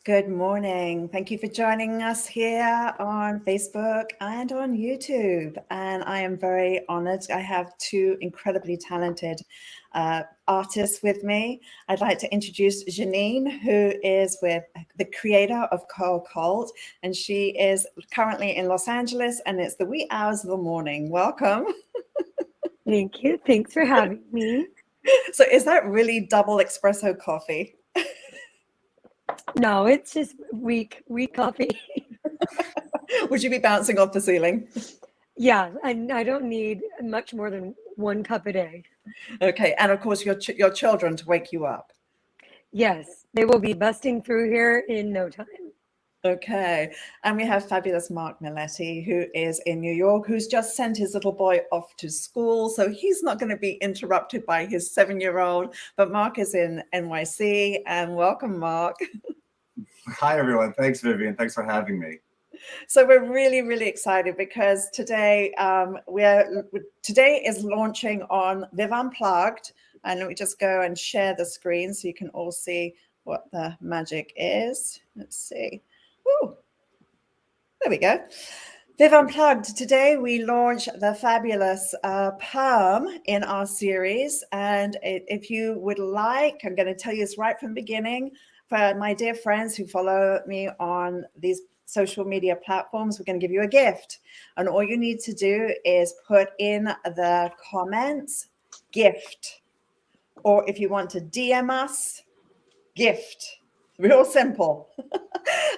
Good morning. Thank you for joining us here on Facebook and on YouTube. And I am very honored. I have two incredibly talented artists with me. I'd like to introduce Janine, who is with the creator of Curl Cult, and she is currently in Los Angeles, and it's the wee hours of the morning. Welcome. Thank you. Thanks for having me. So is that really double espresso coffee? No, it's just weak coffee. Would you be bouncing off the ceiling? Yeah, and I don't need much more than 1 cup a day. Okay, and of course your children to wake you up. Yes, they will be busting through here in no time. Okay, and we have fabulous Mark Mileti, who is in New York, who's just sent his little boy off to school, so he's not going to be interrupted by his 7-year-old, but Mark is in NYC, and welcome, Mark. Hi, everyone. Thanks, Vivienne. Thanks for having me. So we're really, really excited because today today is launching on Viv Unplugged, and let me just go and share the screen so you can all see what the magic is. Let's see. Ooh, there we go. Viv Unplugged. Today we launch the fabulous perm in our series, and if you would like, I'm going to tell you this right from the beginning. For my dear friends who follow me on these social media platforms, we're going to give you a gift, and all you need to do is put in the comments gift, or if you want to DM us, gift. Real simple.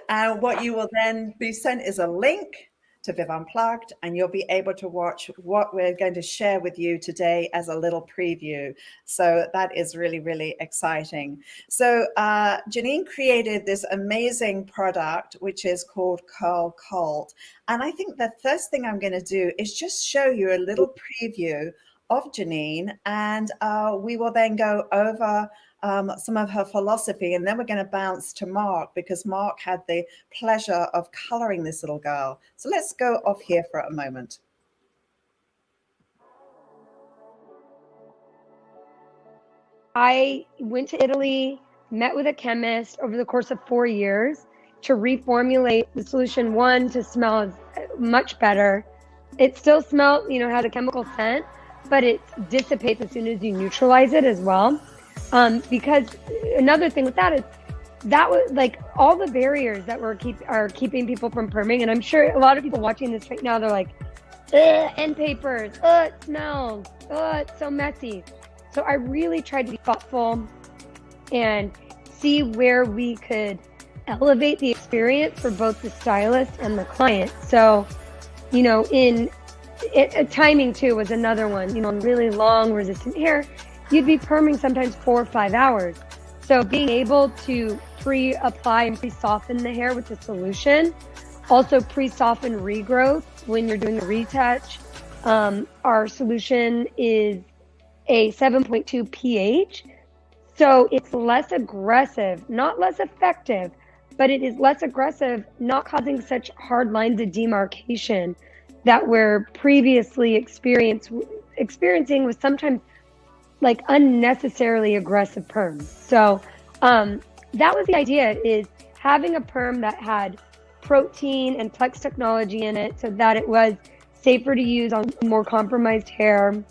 And what you will then be sent is a link to Viv Unplugged, and you'll be able to watch what we're going to share with you today as a little preview. So that is really, really exciting. So Janine created this amazing product, which is called Curl Cult. And I think the first thing I'm going to do is just show you a little preview of Janine, and we will then go over some of her philosophy, and then we're going to bounce to Mark, because Mark had the pleasure of coloring this little girl. So let's go off here for a moment. I went to Italy, met with a chemist over the course of 4 years to reformulate the solution, one, to smell much better. It still smelled, had a chemical scent, but it dissipates as soon as you neutralize it as well. Because another thing with that is that was like all the barriers that are keeping people from perming. And I'm sure a lot of people watching this right now, they're like, end papers, it smells, it's so messy. So I really tried to be thoughtful and see where we could elevate the experience for both the stylist and the client. So, timing too was another one, really long resistant hair. You'd be perming sometimes 4 or 5 hours. So being able to pre-apply and pre-soften the hair with the solution, also pre-soften regrowth when you're doing the retouch. Our solution is a 7.2 pH. So it's less aggressive, not less effective, but it is less aggressive, not causing such hard lines of demarcation that we're previously experiencing with sometimes like unnecessarily aggressive perms. So that was the idea, is having a perm that had protein and flex technology in it so that it was safer to use on more compromised hair,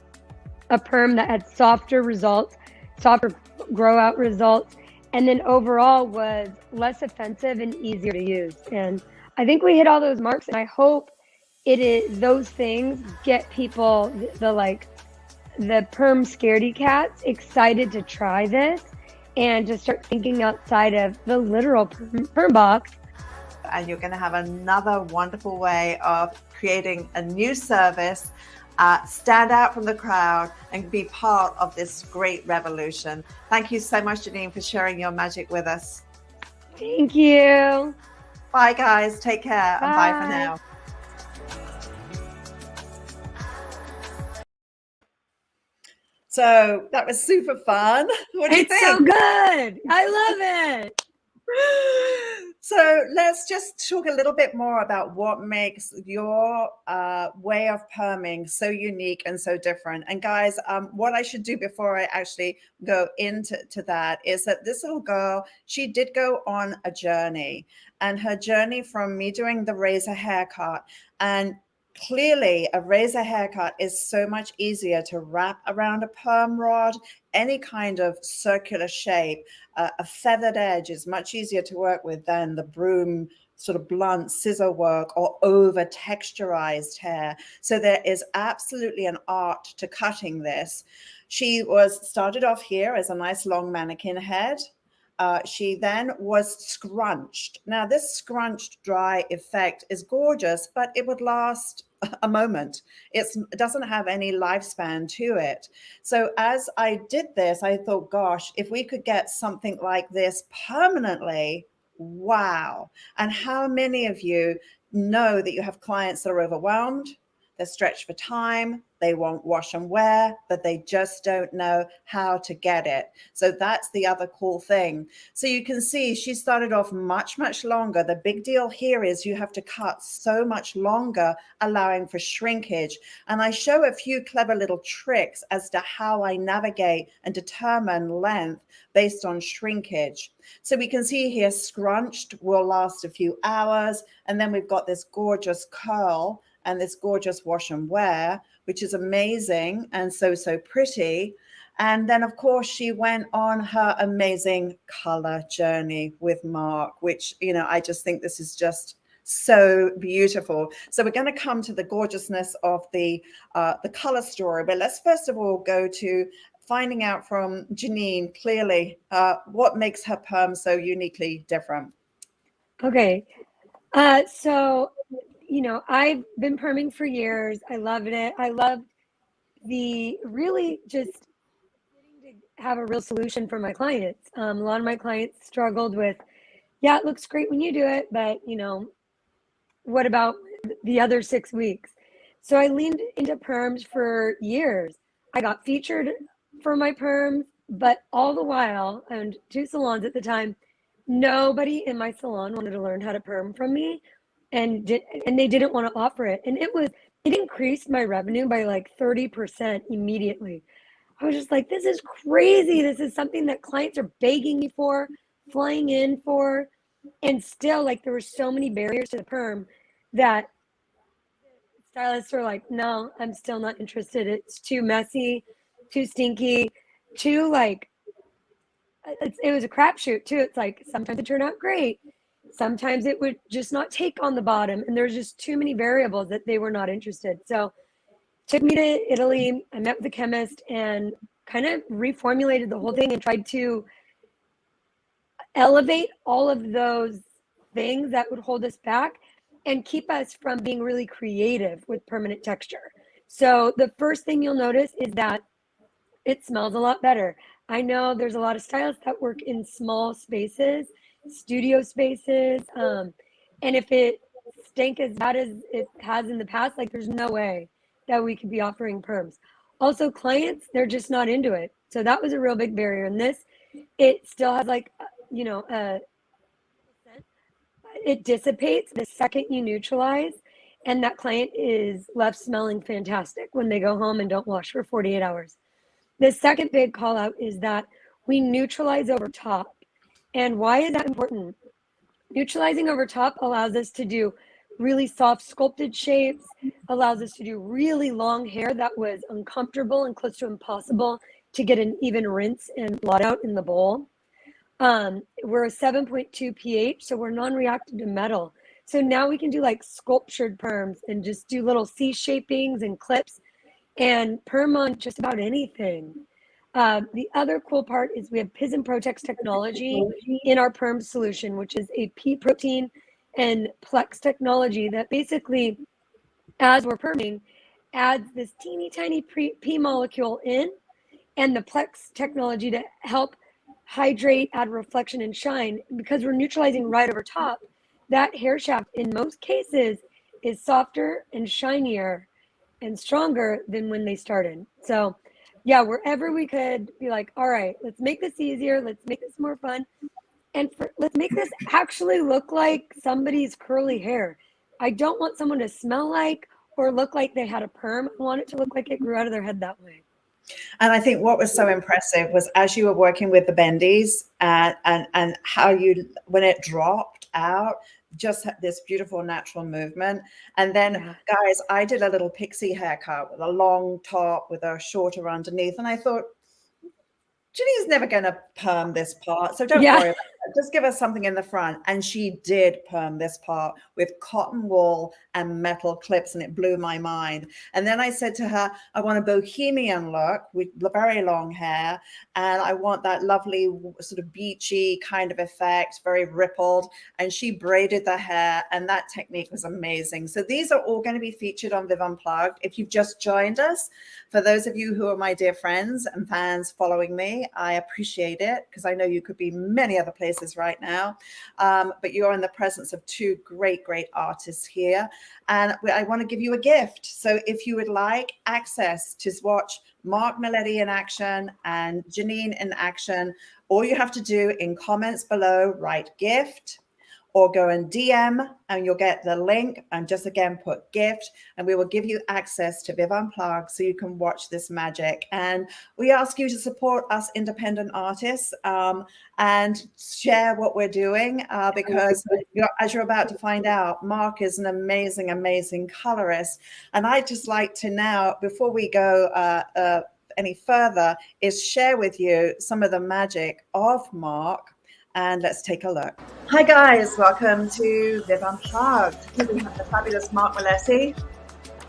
a perm that had softer results, softer grow out results, and then overall was less offensive and easier to use. And I think we hit all those marks, and I hope those things get people, the perm scaredy cats, excited to try this and to start thinking outside of the literal perm box. And you're going to have another wonderful way of creating a new service, stand out from the crowd and be part of this great revolution. Thank you so much, Janine, for sharing your magic with us. Thank you. Bye, guys. Take care. Bye. And bye for now. So that was super fun. What do you think? It's so good. I love it. So let's just talk a little bit more about what makes your way of perming so unique and so different. And guys, what I should do before I actually go into that is that this little girl, she did go on a journey, and her journey from me doing the razor haircut, and clearly a razor haircut is so much easier to wrap around a perm rod, any kind of circular shape. A feathered edge is much easier to work with than the broom sort of blunt scissor work or over texturized hair. So there is absolutely an art to cutting this. She started off here as a nice long mannequin head. She then was scrunched. Now, this scrunched dry effect is gorgeous, but it would last a moment. It doesn't have any lifespan to it. So as I did this, I thought, gosh, if we could get something like this permanently, wow. And how many of you know that you have clients that are overwhelmed? They're stretched for time. They won't wash and wear, but they just don't know how to get it. So that's the other cool thing. So you can see she started off much, much longer. The big deal here is you have to cut so much longer, allowing for shrinkage. And I show a few clever little tricks as to how I navigate and determine length based on shrinkage. So we can see here scrunched will last a few hours. And then we've got this gorgeous curl and this gorgeous wash and wear, which is amazing and so pretty. And then, of course, she went on her amazing color journey with Mark, which, you know, I just think this is just so beautiful. So we're going to come to the gorgeousness of the color story. But let's first of all go to finding out from Janine clearly what makes her perm so uniquely different. Okay. So, you know, I've been perming for years. I loved it. I loved the really just getting to have a real solution for my clients. A lot of my clients struggled with, yeah, it looks great when you do it, but, you know, what about the other 6 weeks? So I leaned into perms for years. I got featured for my perms, but all the while, I owned 2 salons at the time, nobody in my salon wanted to learn how to perm from me, and they didn't want to offer it. And it increased my revenue by like 30% immediately. I was just like, this is crazy. This is something that clients are begging me for, flying in for. And still, like, there were so many barriers to the perm that stylists are like, no, I'm still not interested. It's too messy, too stinky, too like, it was a crapshoot too. It's like, sometimes it turned out great. Sometimes it would just not take on the bottom. And there's just too many variables that they were not interested. So took me to Italy. I met with a chemist and kind of reformulated the whole thing and tried to elevate all of those things that would hold us back and keep us from being really creative with permanent texture. So the first thing you'll notice is that it smells a lot better. I know there's a lot of stylists that work in small spaces, studio spaces, and if it stank as bad as it has in the past, like, there's no way that we could be offering perms. Also, clients, they're just not into it. So that was a real big barrier. And this, it still has like, you know, it dissipates the second you neutralize, and that client is left smelling fantastic when they go home and don't wash for 48 hours. The second big call out is that we neutralize over top. And why is that important? Neutralizing over top allows us to do really soft sculpted shapes, allows us to do really long hair that was uncomfortable and close to impossible to get an even rinse and blot out in the bowl. We're a 7.2 pH, so we're non-reactive to metal. So now we can do like sculptured perms and just do little C shapings and clips and perm on just about anything. The other cool part is we have Pism Protex technology in our perm solution, which is a pea protein and Plex technology that basically, as we're perming, adds this teeny tiny pea molecule in, and the Plex technology to help hydrate, add reflection and shine. Because we're neutralizing right over top, that hair shaft in most cases is softer and shinier and stronger than when they started. So yeah, wherever we could be like, all right, let's make this easier, let's make this more fun. And let's make this actually look like somebody's curly hair. I don't want someone to smell like or look like they had a perm. I want it to look like it grew out of their head that way. And I think what was so impressive was as you were working with the bendies and how you, when it dropped out, just had this beautiful natural movement. And then guys, I did a little pixie haircut with a long top with a shorter underneath. And I thought, Janine's never going to perm this part. So don't worry about it. Just give us something in the front. And she did perm this part with cotton wool and metal clips, and it blew my mind. And then I said to her, I want a bohemian look with very long hair. And I want that lovely sort of beachy kind of effect, very rippled. And she braided the hair, and that technique was amazing. So these are all going to be featured on Viv Unplugged. If you've just joined us, for those of you who are my dear friends and fans following me, I appreciate it, because I know you could be many other places right now, but you're in the presence of two great artists here, and I want to give you a gift. So if you would like access to watch Mark Mileti in action and Janine in action, all you have to do in comments below, write gift, or go and DM and you'll get the link, and just again put gift, and we will give you access to Viv Unplugged so you can watch this magic. And we ask you to support us independent artists and share what we're doing, because as you're about to find out, Mark is an amazing colorist. And I'd just like to now, before we go any further, is share with you some of the magic of Mark. And let's take a look. Hi guys, welcome to Viv Unplugged. Here we have the fabulous Mark Mileti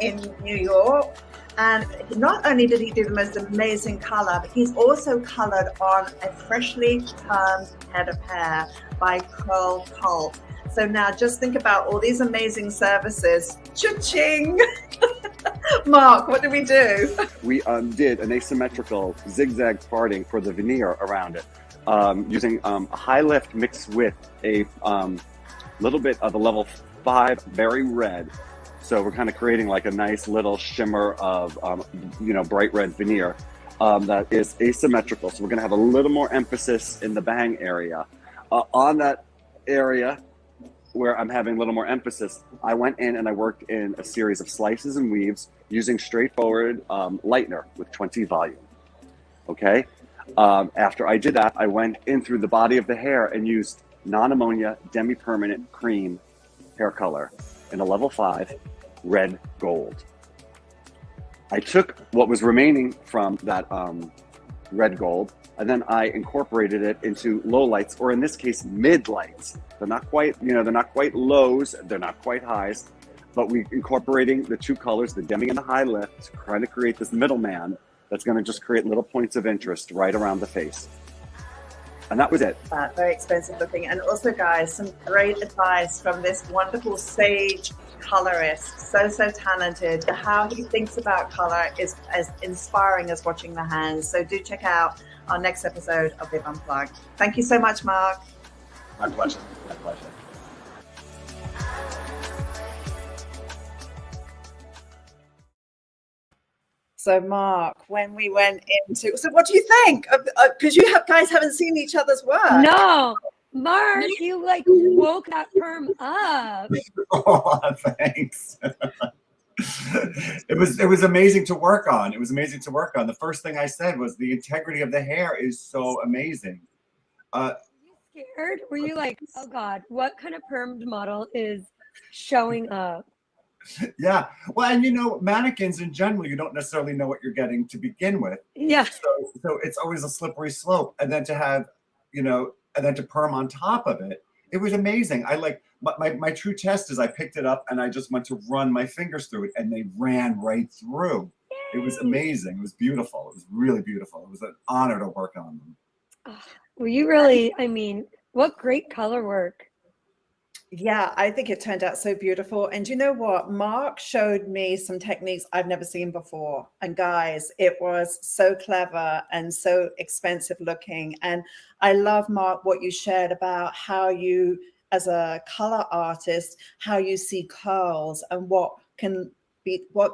in New York. And not only did he do the most amazing color, but he's also colored on a freshly permed head of hair by Curl Cult. So now just think about all these amazing services. Cha-ching! Mark, what did we do? We did an asymmetrical zigzag parting for the veneer around it. Using a high lift mixed with a little bit of a level 5 berry red. So we're kind of creating like a nice little shimmer of, bright red veneer that is asymmetrical. So we're going to have a little more emphasis in the bang area. On that area where I'm having a little more emphasis, I went in and I worked in a series of slices and weaves using straightforward lightener with 20 volume. Okay. After I did that, I went in through the body of the hair and used non-ammonia demi-permanent cream hair color in a level 5 red gold. I took what was remaining from that red gold, and then I incorporated it into low lights, or in this case, mid lights. They're not quite, they're not quite lows, they're not quite highs, but we incorporating the two colors, the demi and the high lift, to kind of create this middleman that's going to just create little points of interest right around the face. And that was it. Very expensive looking. And also, guys, some great advice from this wonderful sage colorist. So talented. How he thinks about color is as inspiring as watching the hands. So do check out our next episode of Viv Unplugged. Thank you so much, Mark. My pleasure. My pleasure. So Mark, when we went into, so what do you think? Because you guys haven't seen each other's work. No, Mark, you like woke that perm up. Oh, thanks. It was amazing to work on. It was amazing to work on. The first thing I said was the integrity of the hair is so amazing. Were you scared? Were you like, oh God, what kind of permed model is showing up? Yeah. Well, and mannequins in general, you don't necessarily know what you're getting to begin with. Yeah. So it's always a slippery slope. And then to have, and then to perm on top of it, it was amazing. I like my true test is I picked it up and I just went to run my fingers through it and they ran right through. Yay. It was amazing. It was beautiful. It was really beautiful. It was an honor to work on them. Oh, well, you really, what great color work. Yeah, I think it turned out so beautiful. And you know what? Mark showed me some techniques I've never seen before. And guys, it was so clever and so expensive looking. And I love, Mark, what you shared about how you, as a color artist, how you see curls and what can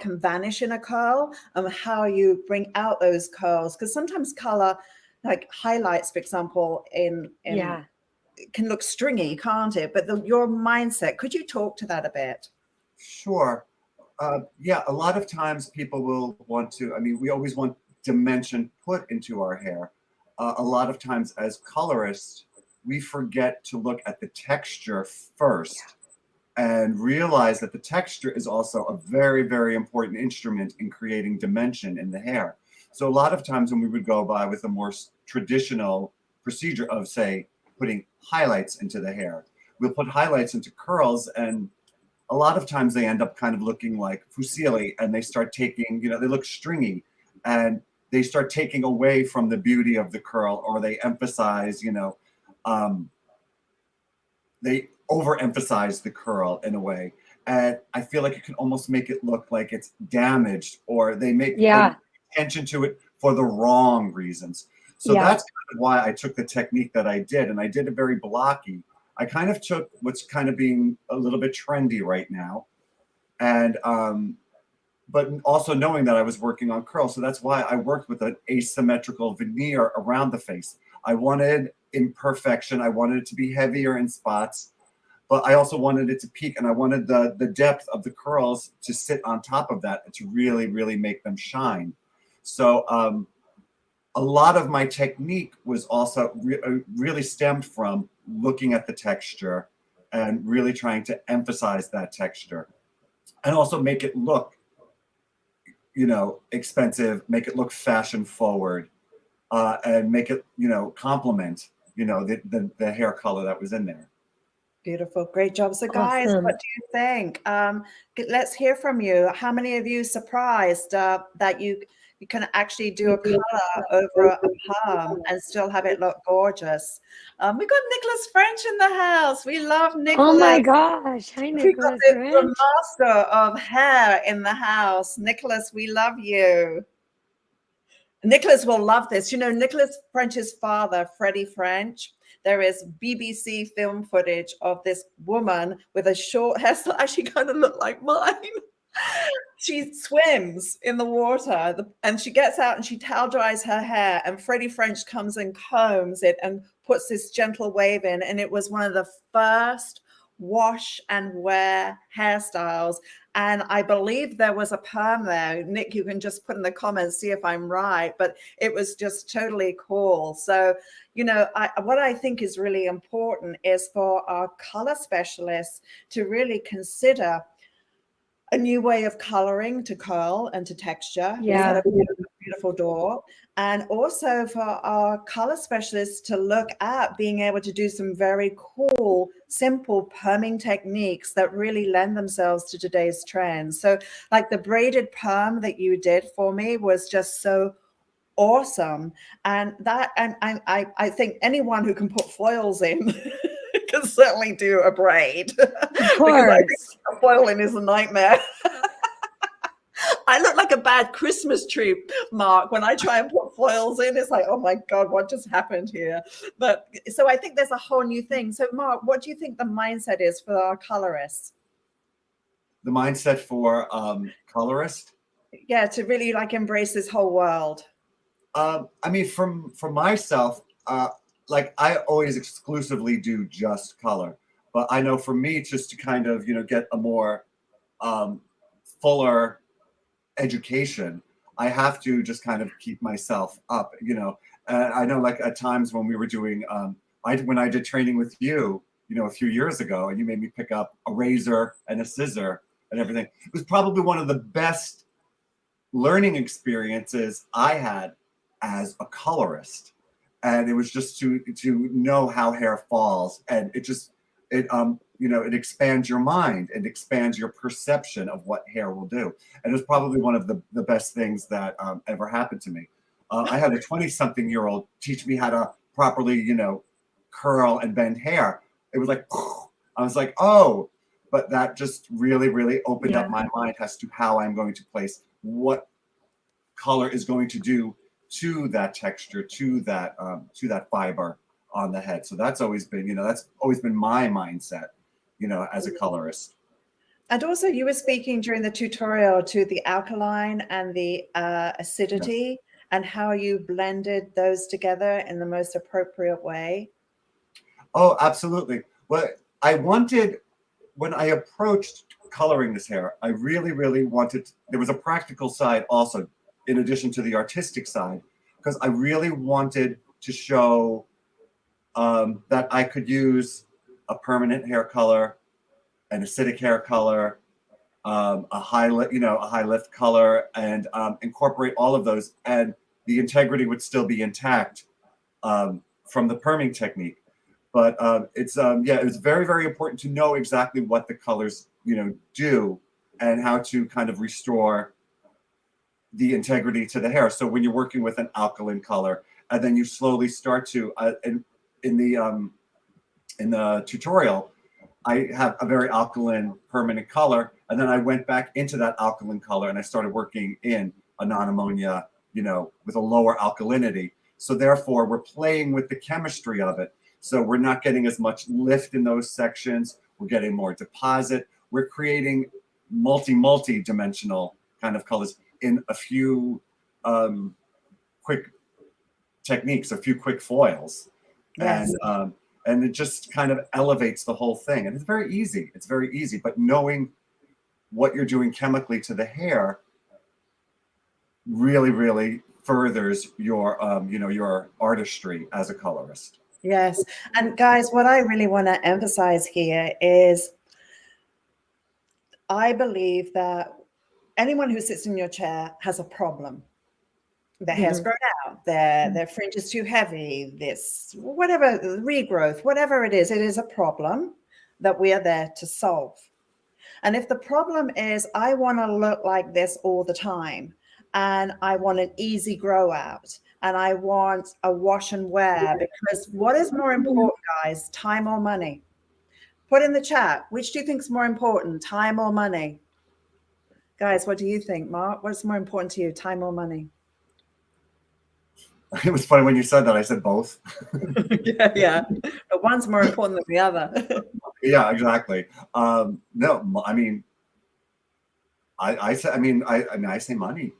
vanish in a curl and how you bring out those curls. Because sometimes color, like highlights, for example, in can look stringy, can't it? But your mindset, could you talk to that a bit? Sure. Yeah, a lot of times people will want to, I mean, we always want dimension put into our hair. A lot of times as colorists, we forget to look at the texture first and realize that the texture is also a very, very important instrument in creating dimension in the hair. So a lot of times when we would go by with a more traditional procedure of, say, putting highlights into the hair, we'll put highlights into curls, and a lot of times they end up kind of looking like fusilli, and they start taking, you know, they look stringy, and they start taking away from the beauty of the curl, or they emphasize, you know, they overemphasize the curl in a way. And I feel like it can almost make it look like it's damaged, or they make attention to it for the wrong reasons. So that's kind of why I took the technique that I did, and I did it very blocky. I kind of took what's kind of being a little bit trendy right now, and but also knowing that I was working on curls. So that's why I worked with an asymmetrical veneer around the face. I wanted imperfection. I wanted it to be heavier in spots, but I also wanted it to peak, and I wanted the depth of the curls to sit on top of that and to really, really make them shine. So a lot of my technique was also really stemmed from looking at the texture and really trying to emphasize that texture, and also make it look, you know, expensive, make it look fashion forward, and make it, you know, complement, you know, the hair color that was in there. Beautiful. Great job. So guys, what do you think? Let's hear from you. How many of you surprised that you can actually do a color over a perm and still have it look gorgeous? We got Nicholas French in the house. We love Nicholas. Oh my gosh. Hi, Nicholas French. The master of hair in the house. Nicholas, we love you. Nicholas will love this. You know, Nicholas French's father, Freddie French, there is BBC film footage of this woman with a short hairstyle, actually kind of look like mine. She swims in the water and she gets out and she towel dries her hair, and Freddie French comes and combs it and puts this gentle wave in. And it was one of the first wash and wear hairstyles. And I believe there was a perm there. Nick, you can just put in the comments, see if I'm right, but it was just totally cool. So, you know, what I think is really important is for our color specialists to really consider a new way of coloring to curl and to texture. Yeah. Beautiful door. And also for our color specialists to look at being able to do some very cool, simple perming techniques that really lend themselves to today's trends. So like the braided perm that you did for me was just so awesome. And I think anyone who can put foils in can certainly do a braid. Of course. A foil in is a nightmare. I look like a bad Christmas tree, Mark. When I try and put foils in, it's like, oh my God, what just happened here? But so I think there's a whole new thing. So Mark, what do you think the mindset is for our colorists? The mindset for colorist? Yeah, to really like embrace this whole world. I mean, for myself, like I always exclusively do just color, but I know for me, just to kind of, you know, get a more fuller education, I have to just kind of keep myself up, you know. I know like at times when we were doing, when I did training with you, you know, a few years ago, and you made me pick up a razor and a scissor and everything. It was probably one of the best learning experiences I had as a colorist. And it was just to know how hair falls, and it you know, it expands your mind and expands your perception of what hair will do. And it was probably one of the best things that ever happened to me. I had a 20-something-year-old teach me how to properly, you know, curl and bend hair. It was like, I was like, oh, but that just really, really opened up my mind as to how I'm going to place what color is going to do to that texture, to that fiber on the head. So that's always been, you know, that's always been my mindset, you know, as a colorist. And also you were speaking during the tutorial to the alkaline and the acidity and how you blended those together in the most appropriate way. Oh, absolutely. Well, when I approached coloring this hair, I really, really wanted, there was a practical side also, in addition to the artistic side, because I really wanted to show that I could use a permanent hair color, an acidic hair color, a high lift color, and incorporate all of those, and the integrity would still be intact from the perming technique. But it was very, very important to know exactly what the colors, do, and how to kind of restore the integrity to the hair. So when you're working with an alkaline color, and then you slowly start to, in the tutorial, I have a very alkaline permanent color, and then I went back into that alkaline color and I started working in a non-ammonia, with a lower alkalinity. So therefore, we're playing with the chemistry of it. So we're not getting as much lift in those sections. We're getting more deposit. We're creating multi-dimensional kind of colors in a few quick techniques, a few quick foils. Yes. And it just kind of elevates the whole thing. And it's very easy. It's very easy. But knowing what you're doing chemically to the hair really, really furthers your, your artistry as a colorist. Yes. And guys, what I really want to emphasize here is I believe that anyone who sits in your chair has a problem. Their hair's grown out, their fringe is too heavy, this, whatever, regrowth, whatever it is a problem that we are there to solve. And if the problem is, I want to look like this all the time, and I want an easy grow out, and I want a wash and wear, because what is more important, guys, time or money? Put in the chat, which do you think is more important, time or money? Guys, what do you think, Mark? What's more important to you, time or money? It was funny when you said that. I said both. yeah. But one's more important than the other. Yeah, exactly. No, I mean, I say money.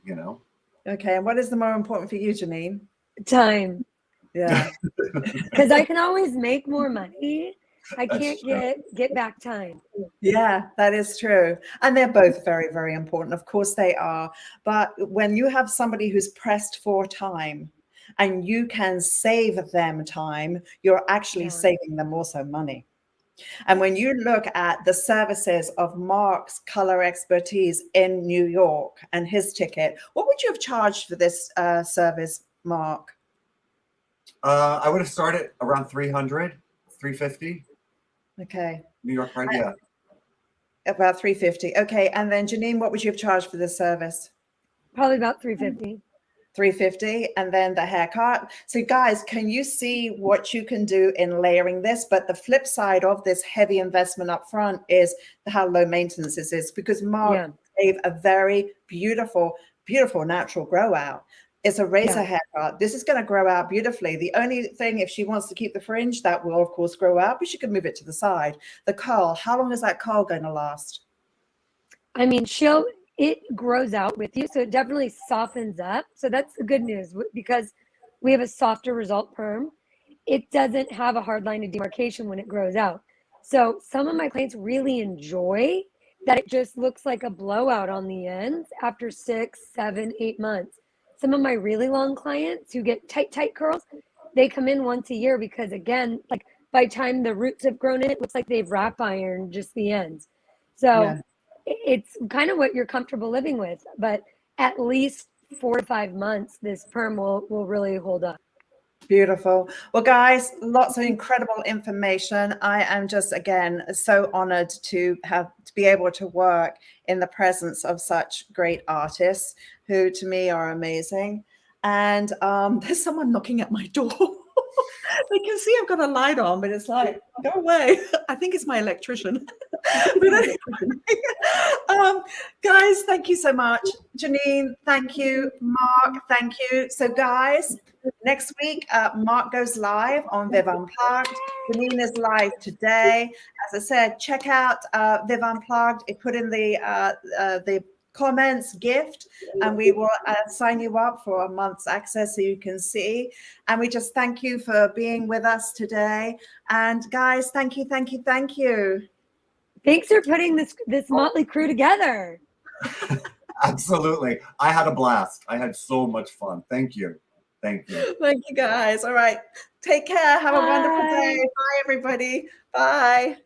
Okay, and what is the more important for you, Janine? Time. Yeah. Because I can always make more money. I can't get back time. Yeah, that is true. And they're both very, very important. Of course they are. But when you have somebody who's pressed for time and you can save them time, you're actually saving them also money. And when you look at the services of Mark's color expertise in New York and his ticket, what would you have charged for this service, Mark? I would have started around 300, 350. Okay. New York, right? Yeah. About 350. Okay. And then Janine, what would you have charged for this service? Probably about 350. 350, and then the haircut. So guys, can you see what you can do in layering this? But the flip side of this heavy investment up front is how low maintenance this is, because Mark gave a very beautiful, beautiful natural grow out. It's a razor haircut. This is going to grow out beautifully. The only thing, if she wants to keep the fringe, that will of course grow out, but she can move it to the side. The curl, how long is that curl going to last? I mean, it grows out with you, so it definitely softens up. So that's the good news, because we have a softer result perm. It doesn't have a hard line of demarcation when it grows out. So some of my clients really enjoy that it just looks like a blowout on the ends after 6, 7, 8 months. Some of my really long clients who get tight curls, they come in once a year because, again, like by the time the roots have grown in, it looks like they've wrap ironed just the ends. So it's kind of what you're comfortable living with, but at least 4 to 5 months, this perm will really hold up. Beautiful. Well, guys, lots of incredible information. I am just, again, so honored to be able to work in the presence of such great artists who to me are amazing. And there's someone knocking at my door. They can see I've got a light on, but it's like, go away. I think it's my electrician. But anyway, guys, thank you so much. Janine, thank you. Mark, thank you. So guys, next week, Mark goes live on Viv Unplugged. Janine is live today. As I said, check out Viv Unplugged. It put in the comments, gift, and we will sign you up for a month's access so you can see. And we just thank you for being with us today. And guys, thank you, thank you, thank you. Thanks for putting this motley crew together. Absolutely. I had a blast. I had so much fun. Thank you. Thank you. Thank you, guys. All right. Take care. Have a wonderful day. Bye. Bye, everybody. Bye.